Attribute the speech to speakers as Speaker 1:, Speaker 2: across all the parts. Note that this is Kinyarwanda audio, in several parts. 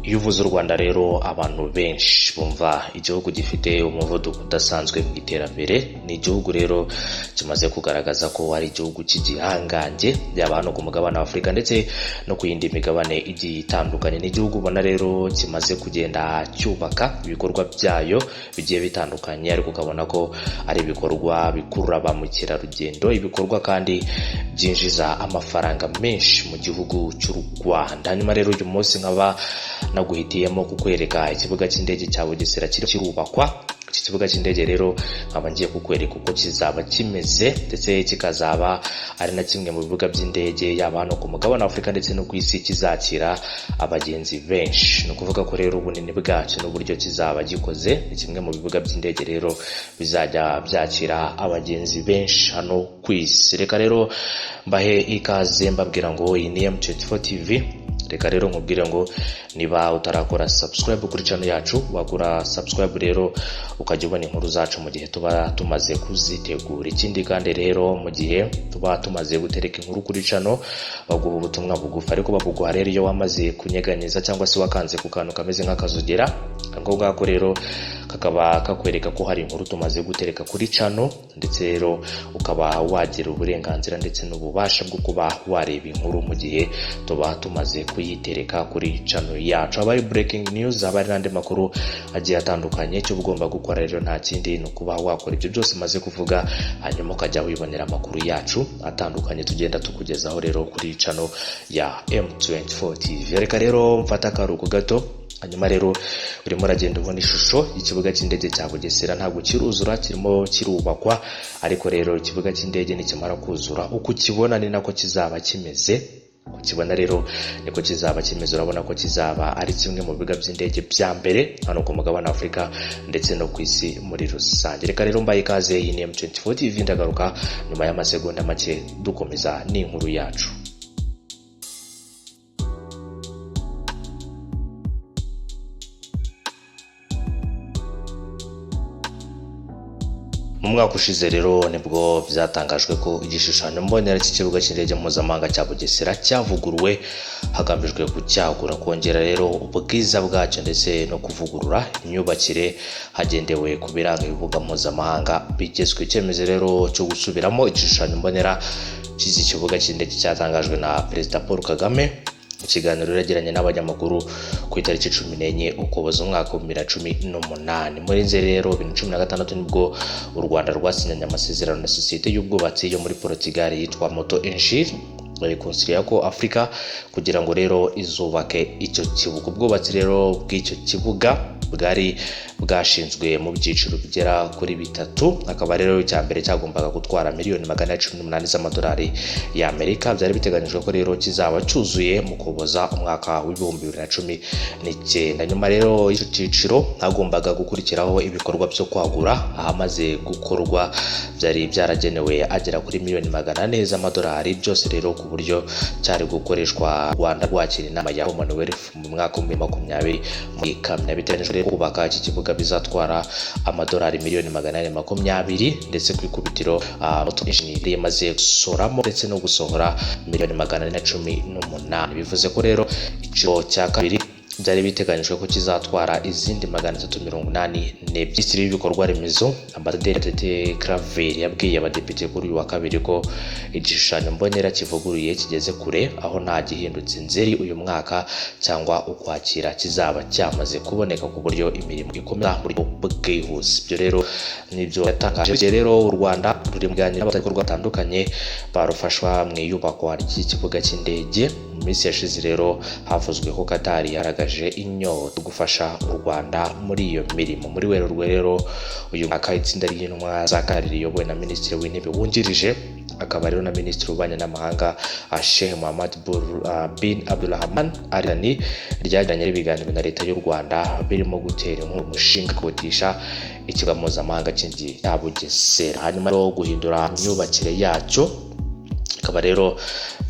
Speaker 1: Iyo uvuze u Rwanda rero abantu benshi bumva igihugu gifite umuvuduko udasanzwe mu iterambere. Ni igihugu rero kimaze kugaragaza ko ari igihugu cy'igihangange yaba hano ku mugabane wa Afurika ndetse no ku yindi migabane igiye itandukanye. Ni igihugu ubona rero kimaze kugenda cyubaka ibikorwa byayo bigiye bitandukanye, ariko ukabona ko ari ibikorwa bikurura ba mukerarugendo, ibikorwa kandi byinjiza amafaranga menshi mu gihugu cy'u Rwanda. Hanyuma rero uyu munsi nkaba naguhitiyemo kukwereka ikibuga cy'indege cya Bugesera kirubakwa. Iki kibuga cy'indege rero nkaba ngiye kukwereka uko kizaba kimeze ndetse kikazaba ari na kimwe mu bibuga by'indege yaba hano ku mugabane wa Afurika ndetse no ku isi kizakira abagenzi benshi. Ni ukuvuga ko rero ubunini bwacyo n'uburyo kizaba gikoze ni kimwe mu bibuga by'indege rero bizajya byakira abagenzi benshi hano ku isi. Reka rero mbahe ikaze mbabwira ngo iyi ni M24 TV. Reka rero nkubwire ngo niba utarakora subscribe kuri channel yacu, wakora subscribe rero ukajya ubona inkuru zacu mu gihe tuba tumaze kuzitegura. Ikindi kandi rero mu gihe tuba tumaze gutereka inkuru kuri channel baguha ubutumwa bugufi, ariko babuguha rero iyo wamaze kunyeganyeza cyangwa se wakanze ku kantu kameze nk'akazogera. Ngo ngako rero kakaba kakwereka ko hari inkuru tumaze gutereka kuri channel, ndetse rero ukaba wagira uburenganzira ndetse n'ububasha bwo kuba wareba inkuru mu gihe tuba tumaze kuyitereka kuri channel yacu. Abari breaking news, abari n'andi makuru agiye atandukanye, cyo ugomba gukora rero nta kindi no kuba wakora ibyo byose maze kuvuga, hanyuma ukajya wibonera amakuru yacu atandukanye tugenda tukugezaho rero kuri channel ya M24 TV. Reka rero mfata akaruhuko gato, hanyuma rero urimo uragenda ubona ishusho y'ikibuga cy'indege cya Bugesera. Ntabwo kiruzura, kirimo kirubakwa, ariko rero ikibuga cy'indege nikimara kuzura uko ukibona ni nako kizaba kimeze. Ukibona rero niko kizaba kimeze. Urabona ko kizaba ari kimwe mu bibuga by'indege bya mbere hano ku mugabane wa Afurika ndetse no ku isi muri rusange. Reka rero mbaye ikaze, iyi ni M24 TV. Ndagaruka nyuma y'amasegonda make dukomeza n'inkuru yacu. Mu mwaka ushize rero nibwo byatangajwe ko igishushanyo mbonera cy'ikibuga cy'indege mpuzamahanga cya Bugesera cyavuguruwe, hagamijwe kucyagura, kongera rero ubwiza bwacyo ndetse no kuvugurura imyubakire hagendewe ku biranga ibibuga mpuzamahanga bigezwe. Icyemezo rero cyo gusubiramo igishushanyo mbonera cy'iki kibuga cy'indege cyatangajwe na Perezida Paul Kagame mu kiganiro yagiranye n'abanyamakuru ku itariki 14 Ukuboza umwaka wa 2018. Muri Nzeri rero 2016 nibwo u Rwanda rwasinyanye amasezerano na sosiyete y'ubwubatsi yo muri Portugal yitwa Moto Enchir bayikonsiriya ko Afrika kugira ngo rero izubake icyo kibuga. Ubwubatsi rero bw'icyo kibuga bwari bwashinzwe mu byiciro bigera kuri bitatu. Akaba rero icya mbere cyagombaga gutwara miliyoni 118 z'amadolari y'Amerika. Byari biteganyijwe ko rero kizaba cyuzuye mu Kuboza umwaka wa 2019. Nyuma rero icyo cyiciro hagombaga gukurikiraho ibikorwa byo kwagura, ahamaze gukorwa byari byaragenewe agera kuri miliyoni 400 z'amadolari. Byose rero ku buryo cyari gukoreshwa Rwanda rwakira inama ya Commonwealth mu mwaka wa 2020 muri Kamena. Biteganyijwe kubaka iki kibuga bizatwara amadolari miliyoni 420, ndetse ku ikubitiro Moto Enchir yamaze gusoramo ndetse no gusohora miliyoni 418. Bivuze ko rero icyo cya kabiri byari biteganyijwe ko kizatwara izindi 380. Minisitiri w'ibikorwa remezo Ambasaderi Tete Claver yabwiye abadepite kuri uyu wa kabiri ko igishushanyo mbonera kivuguruye kigeze kure, aho nta gihindutse Nzeri uyu mwaka cyangwa Ukwakira kizaba cyamaze kuboneka ku buryo imirimo ikomeza muri bwihuse. Ibyo rero nibyo yatangaje. Rero u Rwanda ruri mu ganira n'abategarugori batandukanye barufashwa mu iyubakwa ry'ikibuga cy'indege. Mu minsi yashize rero havuzwe ko Qatar yaragaje inyota gufasha u Rwanda muri iyo mirimo. Muri Werurwe rero uyu mwaka itsinda ry'intumwa za Qatar riyobowe na Minisitiri w'Intebe wungirije, akaba rero na Minisitiri w'Ububanyi n'Amahanga Sheikh Mohammed bin Abdulrahman Al Thani ryagiranye ibiganiro na leta y'u Rwanda birimo gutera umushinga kutisha ikibuga mpuzamahanga cy'indege cya Bugesera, hanyuma rero guhindura imyubakire yacyo. Akaba rero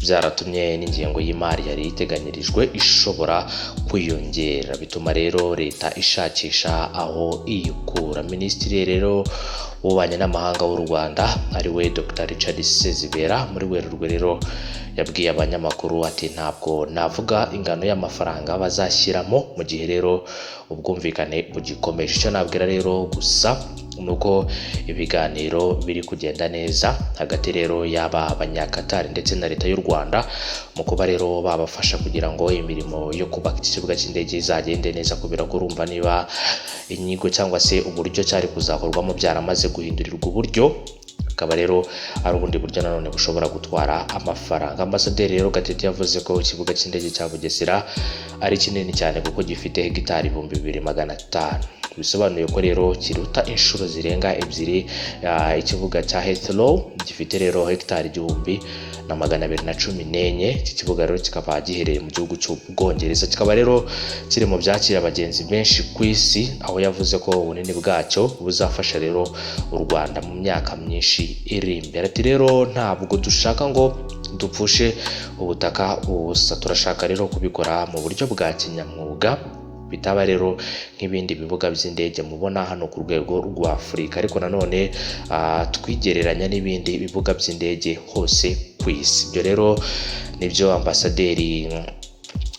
Speaker 1: byaratumye n'ingengo y'imari yari iteganyirijwe ishobora kwiyongera, bituma rero leta ishakisha aho iyikura. Minisitiri rero w'Ububanyi n'Amahanga w'u Rwanda ari we Dr Richard Sezibera muri Werurwe rero yabwiye abanyamakuru ati ntabwo navuga ingano y'amafaranga bazashyiramo mu gihe rero ubwumvikane bugikomeje. Icyo nabwira rero gusa nuko ibiganiro biri kugenda neza hagati rero y'aba abanyakatari ndetse na leta y'u Rwanda mu kuba rero babafasha kugira ngo imirimo yo kubaka ikibuga cy'indege izagende neza, kubera ko urumva niba inyigo cyangwa se uburyo cyari kuzakorwamo byaramaze guhindurirwa uburyo, akaba rero ari ubundi buryo nanone bushobora gutwara amafaranga. Ambasaderi rero Gatete yavuze ko ikibuga cy'indege cya Bugesera ari kinini cyane kuko gifite hegitari 2500, bisobanuye ko rero kiruta inshuro zirenga ebyiri ikibuga cya Heathrow gifite rero hegitari 1214. Iki kibuga rero kikaba giherereye mu gihugu cy'Ubwongereza, kikaba rero kiri mu byakira abagenzi benshi ku isi, aho yavuze ko ubunini bwacyo buzafasha rero u Rwanda mu myaka myinshi iri imbere. Ati rero ntabwo dushaka ngo dupfushe ubutaka ubusa, turashaka rero kubikora mu buryo bwa kinyamwuga, bitaba rero nk'ibindi bibuga by'indege mubona hano ku rwego rwa Afurika, ariko nanone twigereranya n'ibindi bibuga by'indege hose ku isi. Ibyo rero nibyo ambasaderi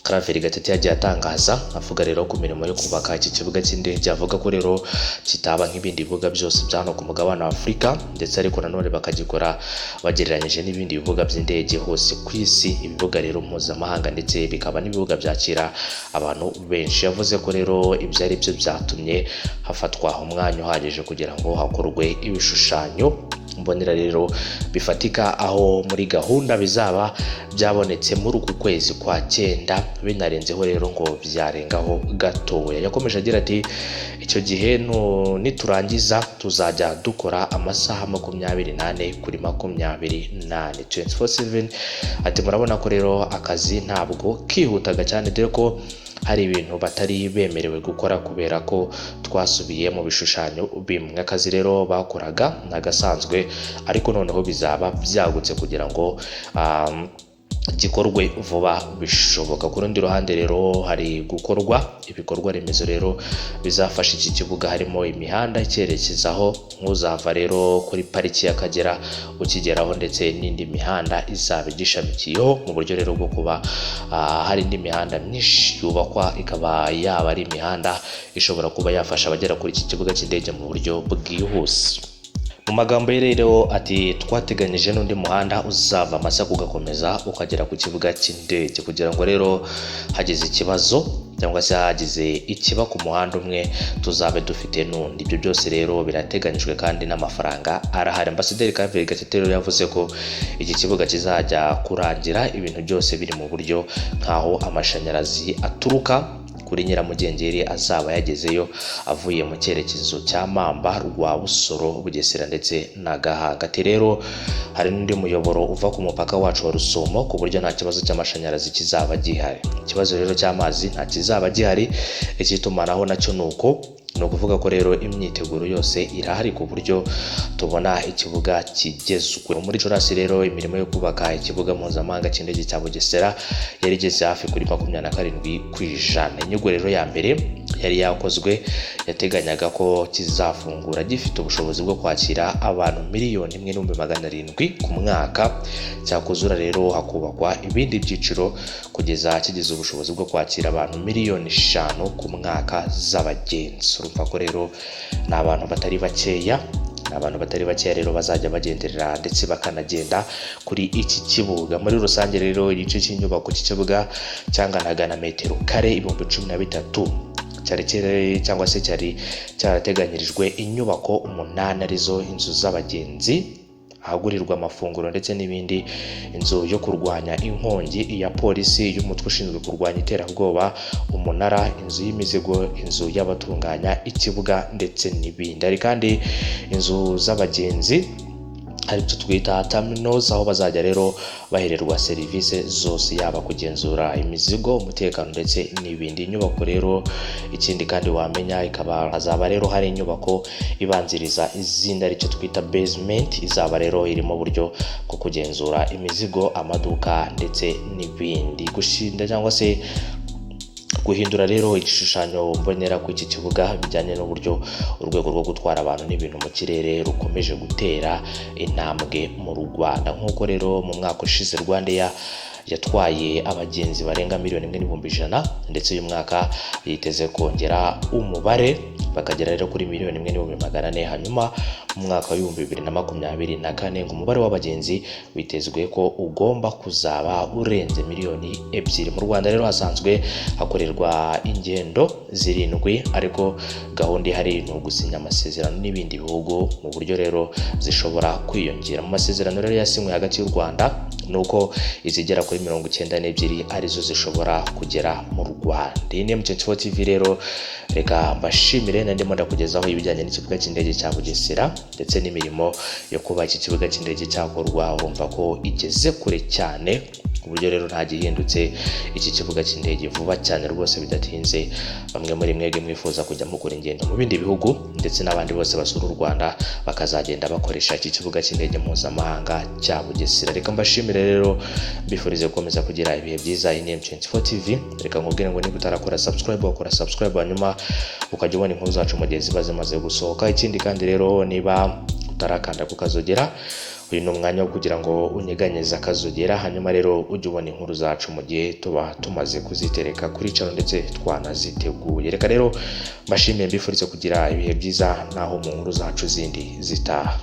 Speaker 1: Claver Gatete yagiye atangaza, avuga rero ku mirimo yo kubaka iki kibuga cy'indege, avuga ko rero kitaba nk'ibindi bibuga byose byano ku mugabane wa Afurika, ndetse ariko nanone bakagikora bagereranyije n'ibindi bibuga by'indege hose ku isi, ibibuga rero mpuzamahanga ndetse bikaba n'ibibuga byakira abantu benshi. Yavuze ko rero ibyo ari byo byatumye hafatwa umwanya uhagije kugira ngo hakorwe ibishushanyo mbonera rero bifatika, aho muri gahunda bizaba byabonetse muri uku kwezi kwa 9, binarenzeho rero ngo byarengaho gatoya. Yakomeje agira ati icyo gihe niturangiza tuzajya dukora amasaha 28 kuri 28 24/7. Ati murabona ko rero akazi ntabwo kihutaga cyane, dore ko hari ibintu batari bemerewe gukora kubera ko twasubiye mu bishushanyo bimwe. Akazi rero bakoraga nagasanzwe, ariko noneho bizaba byagutse kugira ngo gikorwe vuba bishoboka. Ku rundi ruhande rero hari gukorwa ibikorwa remezo rero bizafasha iki kibuga, harimo imihanda icyerekezaho nk'uzava rero kuri pariki y'Akagera ukigeraho, ndetse n'indi mihanda izaba igishamikiyeho, mu buryo rero bwo kuba hari indi mihanda myinshi yubakwa, ikaba yaba ari imihanda ishobora kuba yafasha abagera kuri iki kibuga cy'indege mu buryo bwihuse. Mu magambo ye rero ati twateganyije n'undi muhanda uzava Masaka ugakomeza ukagera ku kibuga cy'indege, kugira ngo rero hageze ikibazo cyangwa se hagize ikiba ku muhanda umwe tuzabe dufite n'undi. Ibyo byose rero birateganyijwe kandi n'amafaranga arahari. Ambasaderi Claver Gatete rero yavuze ko iki kibuga kizajya kurangira ibintu byose biri mu buryo, nkaho amashanyarazi aturuka kuri Nyiramugengeri azaba yagezeyo avuye mu cyerekezo cya Mamba, Rwabusoro, Bugesera ndetse na Gahanga. Ati rero hari n'undi muyoboro uva ku mupaka wacu wa Rusumo, ku buryo nta kibazo cy'amashanyarazi kizaba gihari. Ikibazo rero cy'amazi nta kizaba gihari, ikitumanaho nacyo nuko no kuvuga ko rero imyiteguro yose irahari ku buryo tubona ikibuga kigezwe. Muri Gicurasi rero imirimo yo kubaka ikibuga mpuzamahanga cy'indege cya Bugesera yari igeze hafi kuri 27%. Inyigo rero ya mbere yari yakozwe yateganyaga ko kizafungura gifite ubushobozi bwo kwakira abantu 1,700,000 ku mwaka. Cyakuzura rero hakubakwa ibindi byiciro kugeza kigeze ubushobozi bwo kwakira abantu 5,000,000 ku mwaka z'abagenzi. Urumva ko rero ni abantu batari bakeya rero bazajya bagenderera ndetse bakanagenda kuri iki kibuga. Muri rusange rero igice cy'inyubako cy'ikibuga cyanganaga na metero kare 13,000 cyangwa se cyari cyarateganyirijwe inyubako 8 arizo inzu z'abagenzi, ahagurirwa amafunguro ndetse n'ibindi, inzu yo kurwanya inkongi iya polisi y'umutwe ushinzwe kurwanya iterabwoba, umunara, inzu y'imizigo, inzu y'abatunganya ikibuga ndetse n'ibindi. Hari kandi inzu z'abagenzi ari byo twita terminals, aho bazajya rero bahererwa serivisi zose, yaba kugenzura imizigo, umutekano ndetse n'ibindi. Inyubako rero ikindi kandi wamenya ikaba hazaba rero hari inyubako ibanziriza izindi ari cyo twita basement, izaba rero irimo buryo bwo kugenzura imizigo, amaduka ndetse n'ibindi. Gushinda cyangwa se guhindura rero igishushanyo mbonera ku iki kibuga bijyanye n'uburyo urwego rwo gutwara abantu n'ibintu mu kirere rukomeje gutera intambwe mu Rwanda. Nk'uko rero mu mwaka ushize Rwandair yatwaye abagenzi barenga 1,100,000 ndetse uyu mwaka yiteze kongera umubare bakagera rero kuri 1,100,400. hanyuma mu mwaka wa 2024 ngo umubare w'abagenzi witezwe ko ugomba kuzaba urenze 2,000,000. Mu Rwanda rero hasanzwe hakorerwa ingendo 7 ariko gahunda ihari ni ugusinya amasezerano n'ibindi bihugu mu buryo rero zishobora kwiyongera. Mu masezerano rero yasinywe hagati y'u Rwanda nuko izigera kuri 92 arizo zishobora kugera mu Rwanda. Iyi ni M24 TV rero, reka mbashimire ndimo ndakugezaho ibijyanye n'ikibuga cy'indege cya Bugesera ndetse n'imirimo yo kuba iki kibuga cy'indege cyakorwa. Urumva ko igeze kure cyane ku buryo rero nta gihindutse iki kibuga cy'indege vuba cyane rwose bidatinze. Bamwe muri mwebwe mwifuza kujya mukora ingendo mu bindi bihugu ndetse n'abandi bose basura u Rwanda bakazagenda bakoresha iki kibuga cy'indege mpuzamahanga cya Bugesera. Reka mbashimire rero, mbifurize gukomeza kugira ibihe byiza. Iyi ni M24 TV. Reka nkubwire ngo niba utarakora subscribe wakora subscribe, hanyuma ukajya ubona inkuru zacu mu gihe ziba zimaze gusohoka. Ikindi kandi rero, niba utarakanda kukazogera, uyu ni umwanya wo kugira ngo unyeganyeze akazogera, hanyuma rero ujye ubona inkuru zacu mu gihe tuba tumaze kuzitereka kuri channel ndetse twanaziteguye. Reka rero mbashimiye, mbifurize kugira ibihe byiza naho mu nkuru zacu zindi zitaha.